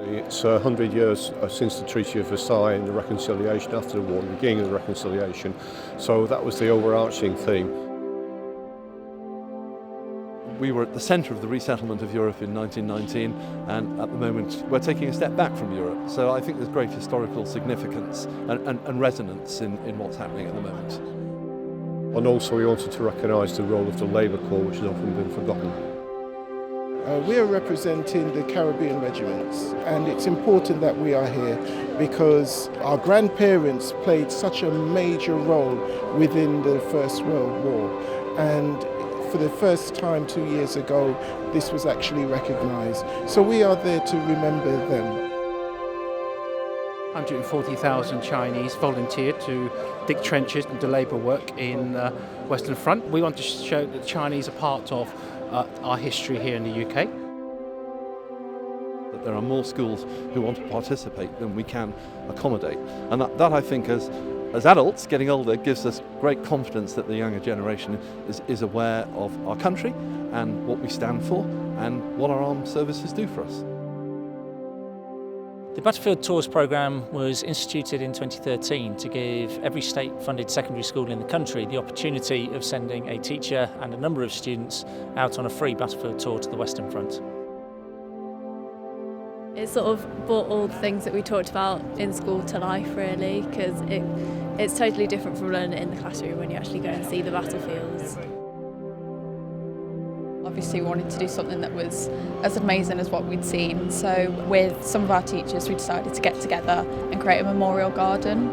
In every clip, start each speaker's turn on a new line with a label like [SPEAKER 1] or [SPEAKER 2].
[SPEAKER 1] It's 100 years since the Treaty of Versailles and the reconciliation after the war, the beginning of the reconciliation. So that was the overarching theme.
[SPEAKER 2] We were at the centre of the resettlement of Europe in 1919, and at the moment we're taking a step back from Europe. So I think there's great historical significance and resonance in what's happening at the moment.
[SPEAKER 1] And also we wanted to recognise the role of the Labour Corps, which has often been forgotten.
[SPEAKER 3] We are representing the Caribbean regiments, and it's important that we are here because our grandparents played such a major role within the First World War, and for the first time 2 years ago this was actually recognised. So we are there to remember them.
[SPEAKER 4] 140,000 Chinese volunteered to dig trenches and do labour work in the Western Front. We want to show that the Chinese are part of our history here in the UK.
[SPEAKER 2] That there are more schools who want to participate than we can accommodate. And that I think as adults getting older gives us great confidence that the younger generation is aware of our country and what we stand for and what our armed services do for us.
[SPEAKER 5] The Battlefield Tours programme was instituted in 2013 to give every state-funded secondary school in the country the opportunity of sending a teacher and a number of students out on a free battlefield tour to the Western Front.
[SPEAKER 6] It sort of brought all the things that we talked about in school to life, really, because it's totally different from learning it in the classroom when you actually go and see the battlefields.
[SPEAKER 7] Obviously we wanted to do something that was as amazing as what we'd seen, so with some of our teachers we decided to get together and create a memorial garden.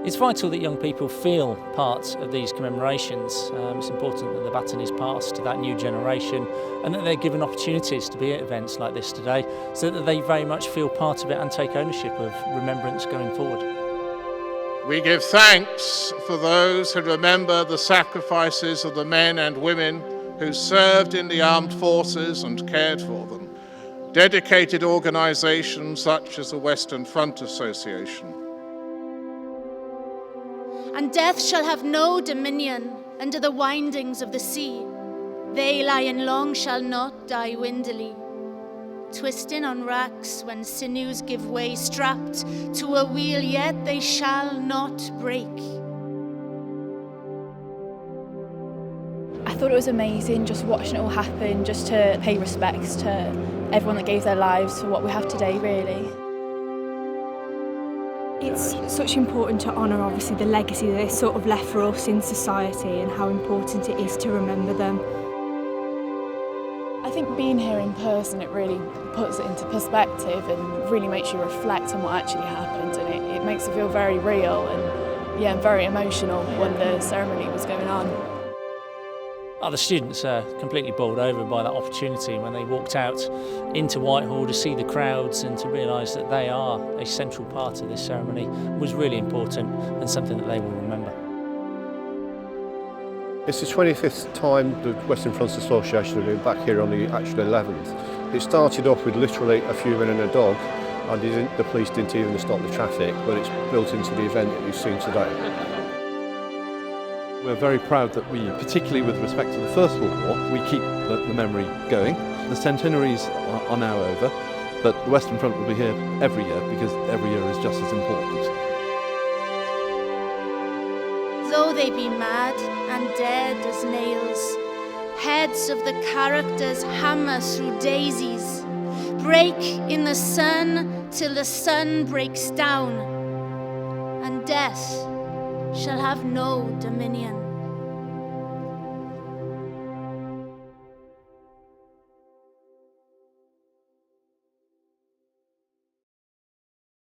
[SPEAKER 5] It's vital that young people feel part of these commemorations. It's important that the baton is passed to that new generation and that they're given opportunities to be at events like this today so that they very much feel part of it and take ownership of remembrance going forward.
[SPEAKER 8] We give thanks for those who remember the sacrifices of the men and women who served in the armed forces and cared for them. Dedicated organisations such as the Western Front Association.
[SPEAKER 9] And death shall have no dominion under the windings of the sea. They lying long shall not die windily. Twisting on racks when sinews give way, strapped to a wheel, yet they shall not break.
[SPEAKER 10] I thought it was amazing just watching it all happen, just to pay respects to everyone that gave their lives for what we have today, really.
[SPEAKER 11] It's such important to honour, obviously, the legacy that they sort of left for us in society and how important it is to remember them.
[SPEAKER 7] I think being here in person, it really puts it into perspective and really makes you reflect on what actually happened, and it makes it feel very real and very emotional when the ceremony was going on.
[SPEAKER 5] The students are completely bowled over by that opportunity when they walked out into Whitehall to see the crowds and to realise that they are a central part of this ceremony was really important and something that they will remember.
[SPEAKER 1] It's the 25th time the Western Front Association have been back here on the actual 11th. It started off with literally a few men and a dog, and the police didn't even stop the traffic, but it's built into the event that you've seen today.
[SPEAKER 2] We're very proud that we, particularly with respect to the First World War, we keep the memory going. The centenaries are now over, but the Western Front will be here every year because every year is just as important.
[SPEAKER 9] Though they be mad and dead as nails, heads of the characters hammer through daisies, break in the sun till the sun breaks down, and death shall have no dominion.